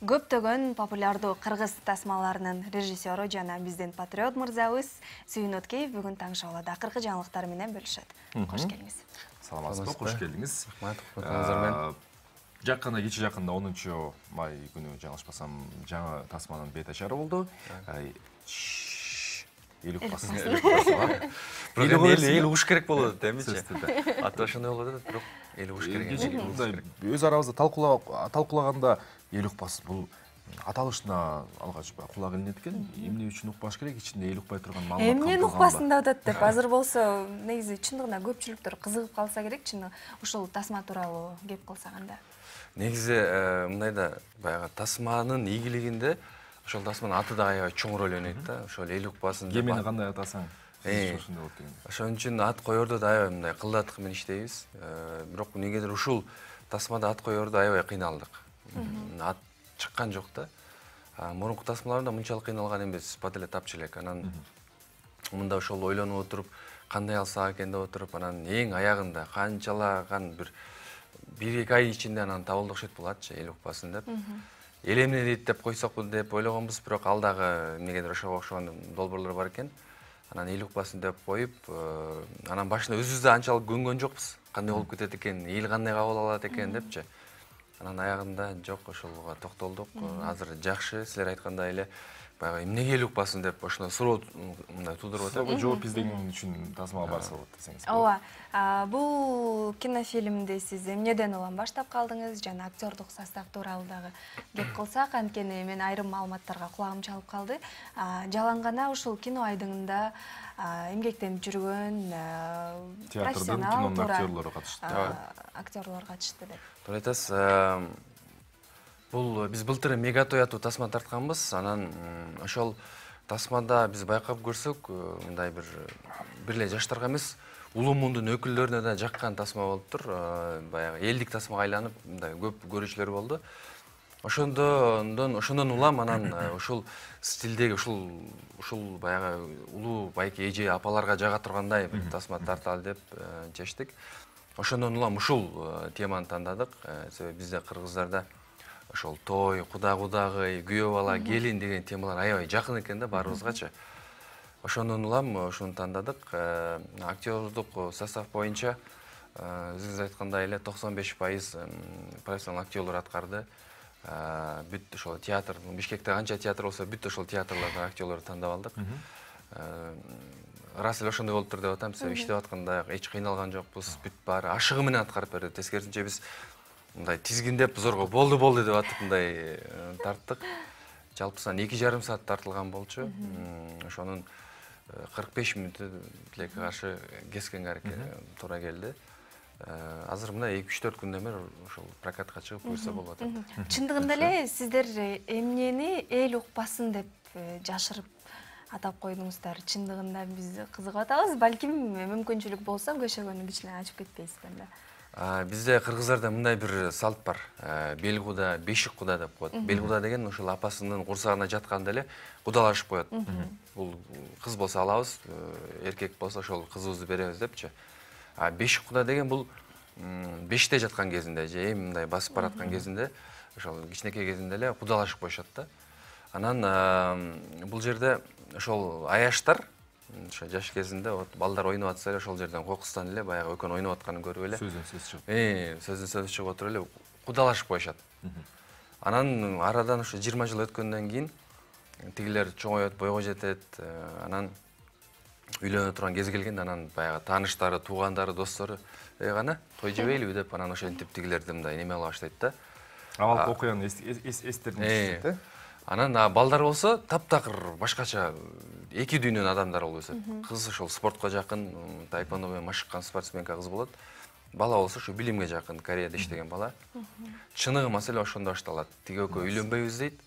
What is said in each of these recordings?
Көптөгөн популярдуу кыргыз тасмаларынын режиссеру жана биздин патриот мырзабыз Сүйүн Өткеев бүгүн таң шоуда акыркы жаңылыктар менен бөлүшөт. Кош келиңиз. Саламатсызбы, кош келдиңиз. Рахмат. Жакында кече жакында 10-май күнү жаңылышпасам жаңы тасманын бетачары болду. Элүк басын. Эл угуш керек болот демичи. Аты ошондой болот бирок эл угуш керек. Өз арабызда талкуулаганда эл укпас бул аталышына алгач кулак илинет экен. Эмне үчүн укпаш керек? Ичинде эл укпай турган маалымат. Эмне укпасын деп атат деп. Азыр болсо негизи чындыгында көпчүлүктөр кызыгып калса керек, чын ушул тасма тууралуу кеп калсаганда. Негизи мындай да баягы тасманын ийгилигинде ошол тасманын аты да аябай чоң роль ойнойт да. Ошол эл укпасын деп. Кемени кандай атасаң, ошондой болот деген. Ошон үчүн ат коердо да аябай мындай кылдатык менен иштейбиз. Бирок негедир ушул тасмада ат коердо аябай кыйналдык. Ат чыккан жок да. Мурунку тасмаларда мынчалык кыйналган эмес, бат эле тапчу элек. Анан мында ошол ойлонуп отуруп, кандай алсак экен деп отуруп, анан эң аягында канчалаган бир 1-2 ай ичинде анан табылды окшойт булатчы, эл укпасын деп. Эл эмне дейт деп койсокпу деп ойлогонбуз, бирок ал дагы эмнегедир ошого окшогон долбоорлор бар экен. Анан эл укпасын деп коюп, анан башында өзүбүз да анчалык көнгөн жокпуз. Кандай болуп кетет экен, эл кандай кабыл алат экен депчи. Анан аягында жок, ошолго токтолдук. Азыр жакшы, силер айткандай эле баягы эмнеге эл укпасын деп ошондой суроо мындай туудуруп атат. Ошого жооп издеген үчүн тасмага барса болот десеңиз. Ооба. Бул кинофильмди сиз эмнеден улам баштап калдыңыз жана актёрдук состав тууралуу дагы кеп калсак, анткени мен айрым маалыматтарга кулагым чалып калды. Жалаң ушул кино айдыңында эмгектенип жүргөн театрдын кинонун актёрлору катышты. Актёрлор катышты деп. Туура айтасыз. Бул биз былтыр Мегатой аттуу тасма тартканбыз. Анан ошол тасмада биз байкап көрсөк, мындай бир эле жаштарга эмес, улуу мундун өкүлдөрүнө да жаккан тасма болуптур. Баягы элдик тасмага айланып, мындай көп көрүүчүлөр болду. Ошондон улам анан ушул стилдеги ушул баягы улуу байке эже апаларга жага тургандай бир тасма тарталы деп чечтик. Ошондон улам ушул теманы тандадык. Себеби бизде кыргыздарда ошол той, кудагый, күйөө бала, келин деген темалар аябай жакын экен да баарыбызгачы. Ошондон улам ушуну тандадык. Актёрдук состав боюнча өзүңүз айткандай эле 95% профессионал актёрлор аткарды. Бүт ошол театр, Бишкекте канча театр болсо, бүт ошол театрлардан актёрлорду тандап алдык. Рас эле ошондой болуптур деп атам, себеби иштеп атканда эч кыйналган жокпуз, бүт баары ашыгы менен аткарып берди. Тескерисинче биз мындай тизгиндеп зорго болду деп атып мындай тарттык. Жалпысынан 2,5 саат тартылган болчу. Ошонун 45 мүнөтү тилекке каршы кескенге туура келди. Азыр мына 2-3-4 күндөн бери ошол прокатка чыгып көрсө болуп атат. Чындыгында эле сиздер эмнени эл укпасын деп жашырып атап койдуңуздар. Чындыгында биз кызыгып атабыз. Балким мүмкүнчүлүк болсо көшөгөнү кичине ачып кетпейсиздер да. Бизде кыргыздарда мындай бир салт бар. Белгуда, бешик куда деп коет. Белгуда деген ошол апасынын курсагына жатканда эле кудалашып коет. Бул кыз болсо алабыз, эркек болсо ошол кызыбызды беребиз депчи. Бешик куда деген бул бешикте жаткан кезинде же эми мындай басып бараткан кезинде, ошол кичинекей кезинде эле кудалашып коюшат да. Анан бул жерде ошол аяштар ошо жаш кезинде балдар ойноп атса эле ошол жерден кокустан эле баягы экөөнүн ойноп атканын көрүп эле Сөздөн сөз чыгып. Сөздөн сөз чыгып отуруп эле кудалашып коюшат. Анан арадан ошо 20 жыл өткөндөн кийин тигилер чоңойот, бойго жетет. Анан үйлөнө турган кез келгенде анан баягы тааныштары, туугандары, достору кана той жебейлиби деп анан ошентип тигилерди мындай неме кыла баштайт да. Абал окуяны эстерип да. Анан балдар болсо таптакыр башкача эки дүйнөнүн адамдары болуп өсөт. Кыз ошол спортко жакын, таэквондо менен машыккан спортсменка кыз болот. Бала болсо ушу билимге жакын, Кореяда иштеген бала. Чыныгы маселе ошондо башталат. Тиги экөө үйлөнбөйбүз дейт.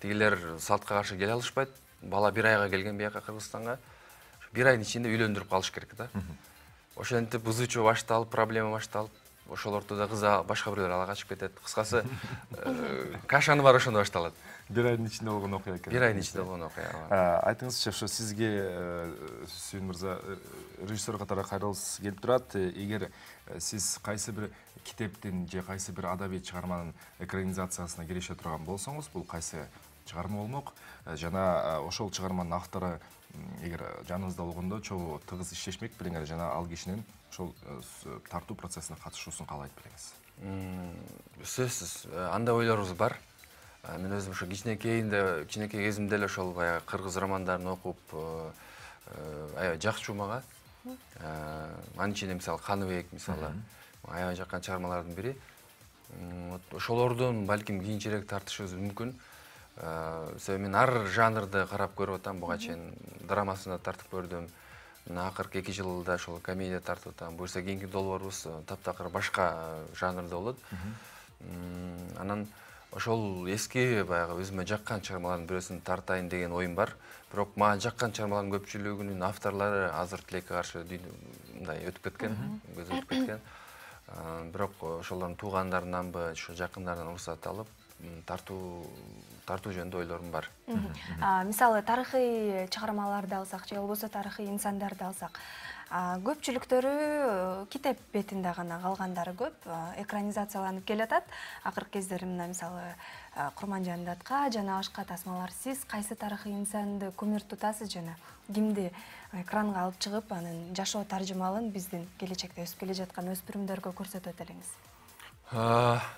Тигилер салтка каршы келе алышпайт. Бала 1 айга келген бияка Кыргызстанга. 1 айдын ичинде үйлөндүрүп калыш керек да. Ошентип бузучу башталып, проблема башталып, ошол ортодо кыз башка бирөөлөр ала качып кетет. Кыскасы, кашаны бар ошондо башталат. Бир айдын ичинде болгон окуя экен. Бир айдын ичинде болгон окуя. Айтыңызчы, ошо сизге Сүйүн мырза режиссер катары кайрылгыңыз келип турат. Эгер сиз кайсы бир китептин же кайсы бир адабий чыгарманын экранизациясына кирише турган болсоңуз, бул кайсы чыгарма болмок? Жана ошол чыгарманын автору эгер жаныңызда болгондо чогуу тыгыз иштешмек белеңер жана ал кишинин ошол тартуу процессине катышуусун каалайт белеңиз. Сөзсүз андай ойлорубуз бар. Мен өзүм ошо кичинекей кезимде эле ошол баягы кыргыз романдарын окуп, аябай жакчу мага. Анын ичинде мисалы Каныбек мисалы аябай жаккан чыгармалардын бири. Ошолордон балким кийинчерээк тартышыбыз мүмкүн. Себеби мен ар жанрды карап көрүп атам. Буга чейин драмасына тартып көрдүм. Мына акыркы 2 жылда ошол комедия тартып атам. Буюрса кийинки долбоорубуз таптакыр башка жанрда болот. Анан ошол эски баягы өзүмө жаккан чыгармалардын бирөөсүн тартайын деген оюм бар. Бирок мага жаккан чыгармалардын көпчүлүгүнүн авторлору азыр тилекке каршы мындай өтүп кеткен, көз өтүп кеткен. Бирок ошолордун туугандарынанбы, ошо жакындарынан уруксат алып, тартуу жөнүндө ойлорум бар. Мисалы тарыхый чыгармаларды алсак же болбосо тарыхый инсандарды алсак, көпчүлүктөрү китеп бетинде гана, калгандары көп экранизацияланып келатат. Акыркы кездери мына мисалы Курманжан Датка жана башка тасмалар. Сиз кайсы тарыхый инсанды көмүр тутасыз жана кимди экранга алып чыгып, анын жашоо таржымалын биздин келечекте өсүп келе жаткан өспүрүмдөргө көрсөтөт элеңиз?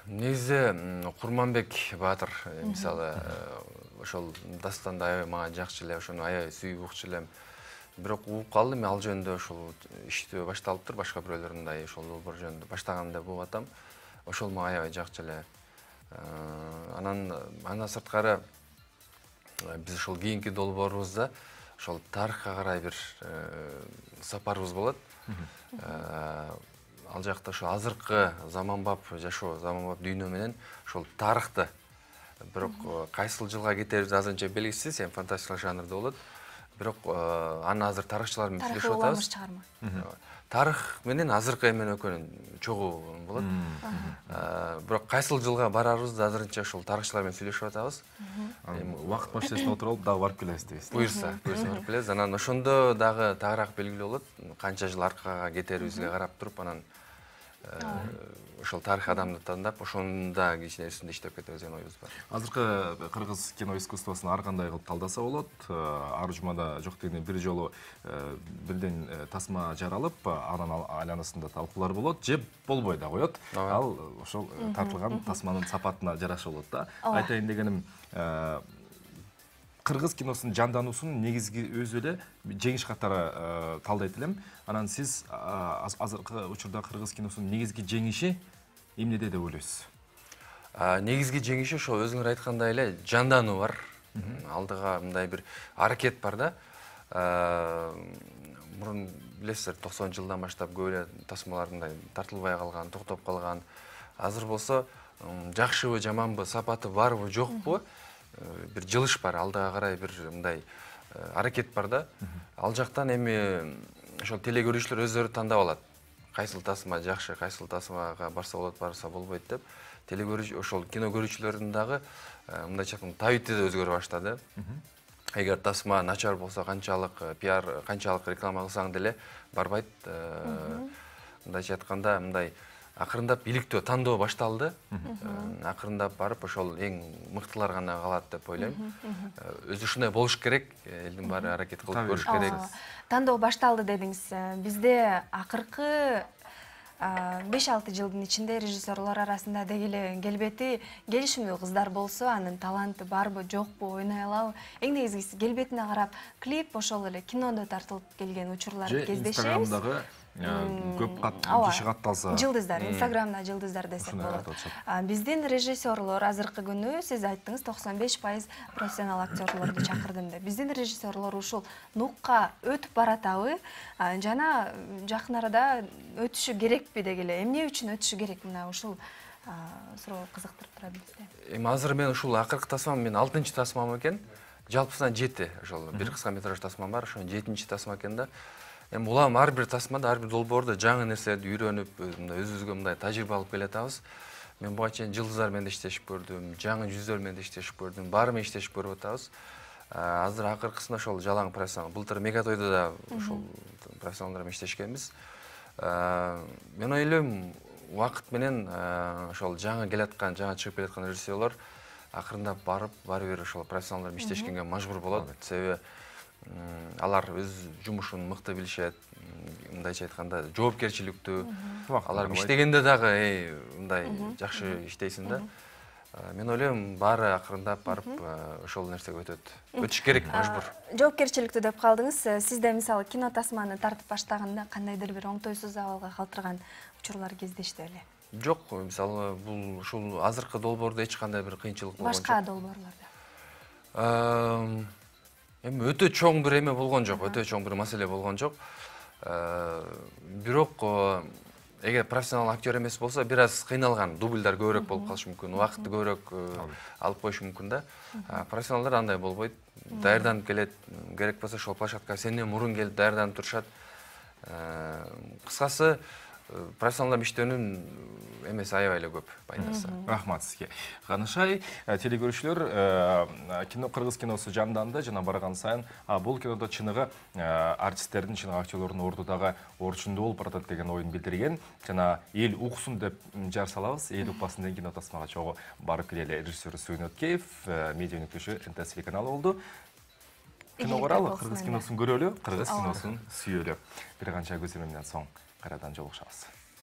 Негизи Курманбек Баатыр мисалы ошол дастанды аябай мага жакчы эле, ошону аябай сүйүп укчу элем. Бирок угуп калдым, ал жөнүндө ошол иштөө башталыптыр, башка бирөөлөр мындай ошол долбоор жөнүндө баштаган деп угуп атам. Ошол мага аябай жакчы эле. Андан сырткары биз ошол кийинки долбоорубузда ошол тарыхка карай бир сапарыбыз болот. Ал жакта ошо азыркы заманбап жашоо, заманбап дүйнө менен ошол тарыхты бирок кайсыл жылга кетерибиз азырынча белгисиз, эми фантастикалык жанрда болот. Бирок аны азыр тарыхчылар менен сүйлөшүп атабыз. Тарых менен азыркы эменин экөөнүн чогуу болот. Бирок кайсыл жылга барарыбызды азырынча ошол тарыхчылар менен сүйлөшүп атабыз. Эми убакыт машинесине отуруп алып дагы барып келебиз дейсиз. Буюрса барып келебиз. Анан ошондо дагы тагыраак белгилүү болот. Канча жыл аркага кетерибизге карап туруп, анан ошол тарых адамды тандап, ошонда кичине үстүндө иштеп кетебиз деген оюбуз бар. Азыркы кыргыз кино искусствосун ар кандай кылып талдаса болот. Ар жумада жок дегенде бир жолу бирден тасма жаралып, анын айланасында талкуулар болот, же болбой да коет. Ал ошол тартылган тасманын сапатына жараша болот да. Айтайын дегеним, кыргыз киносунун жандануусун негизги өзү эле жеңиш катары талдайт элем. Анан сиз азыркы учурда кыргыз киносунун негизги жеңиши эмнеде деп ойлойсуз? Негизги жеңиши ошо өзүңөр айткандай эле жандануу бар. Алдыга мындай бир аракет бар да. Мурун билесиздер 90-жылдан баштап көп эле тасмалар мындай тартылбай калган, токтоп калган. Азыр болсо жакшыбы, жаманбы, сапаты барбы, жокпу? Бир жылыш бар, алдыга карай бир мындай аракет бар да. Ал жактан эми ошол телекөрүүчүлөр өздөрү тандап алат. Кайсыл тасма жакшы, кайсыл тасмага барса болот, барса болбойт деп. Ошол кино көрүүчүлөрдүн дагы мындайча айтканда табити да өзгөрө баштады. Эгер тасма начар болсо, канчалык пиар, канчалык реклама кылсаң деле барбайт. Мындайча айтканда мындай акырындап иликтөө, тандоо башталды. Акырындап барып ошол эң мыктылар гана калат деп ойлойм. Өзү ушундай болуш керек, элдин баары аракет кылып көрүш керек. Тандоо башталды дедиңиз. Бизде акыркы 5-6 жылдын ичинде режиссерлор арасында деги эле келбети келишимдүү кыздар болсо, анын таланты барбы, жокпу, ойной алабы? Эң негизгиси келбетине карап, клип ошол эле кинодо тартылып келген учурларды кездешебиз. Инстаграмдагы көп киши катталса, жылдыздар, Инстаграмда жылдыздар десек болот. Биздин режиссерлор азыркы күнү сиз айттыңыз 95% профессионал актерлорду чакырдым деп. Биздин режиссерлор ушул нукка өтүп баратабы? Жана жакын арада өтүшү керекпи деги эле? Эмне үчүн өтүшү керек? Мына ушул суроо кызыктырып турат бизди. Эми азыр мен ушул акыркы тасмам, мен 6-чы тасмам экен. Жалпысынан 7 ошол бир кыска метраж тасмам бар, ошонун 7-чи тасма экен да. Эми улам ар бир тасмада, ар бир долбоордо жаңы нерселерди үйрөнүп, өзүбүзгө мындай тажрыйба алып келатабыз. Мен буга чейин жылдыздар менен иштешип көрдүм, жаңы жүздөр менен иштешип көрдүм, баары менен иштешип көрүп атабыз. Азыр акыркысында ошол жалаң профессионал. Былтыр Мегатойдо да ошол профессионалдар менен иштешкенбиз. Мен ойлойм, убакыт менен ошол жаңы келаткан, жаңы чыгып келаткан режиссерлор акырындап бары бир ошол профессионалдар менен иштешкенге мажбур болот. Себеби алар өз жумушун мыкты билишет, мындайча айтканда жоопкерчиликтүү. Алар иштегенде дагы мындай жакшы иштейсиң да. Мен ойлойм, баары акырындап барып ошол нерсеге өтөт. Өтүш керек, мажбур. Жоопкерчиликтүү деп калдыңыз. Сизде мисалы кино тасманы тартып баштаганда кандайдыр бир оңтойсуз абалга калтырган учурлар кездешти беле? Жок, мисалы бул ушул азыркы долбоордо эч кандай бир кыйынчылык болгон жок. Башка долбоорлордо. Эми өтө чоң бир эме болгон жок, өтө чоң бир маселе болгон жок. Бирок эгер профессионал актер эмес болсо, бир аз кыйналган, дубльдар көбүрөөк болуп калышы мүмкүн, убакытты көбүрөөк алып коюшу мүмкүн да. Профессионалдар андай болбойт. Даярданып келет, керек болсо ошол площадкага сенден мурун келип даярданып турушат. Кыскасы, профессионалдар иштөөнүн эмеси аябай эле көп пайдасы. Рахмат сизге. Канышай, телекөрүүчүлөр, кино кыргыз киносу жанданды, жана барган сайын бул кинодо чыныгы артисттердин, чыныгы актерлордун орду дагы орчундуу болуп баратат деген оюн билдирген. Жана эл уксун деп жар салабыз. Эл укпасын деген кино тасмага чогуу барып келели. Режиссер Сүйүн Өткеев, медиа өнүктүрүүчү НТС телеканалы болду. Кино каралы, кыргыз киносун көрөлү, кыргыз киносун сүйөлү. Бир канча көзөмөлдөн соң кайрадан жолугушабыз.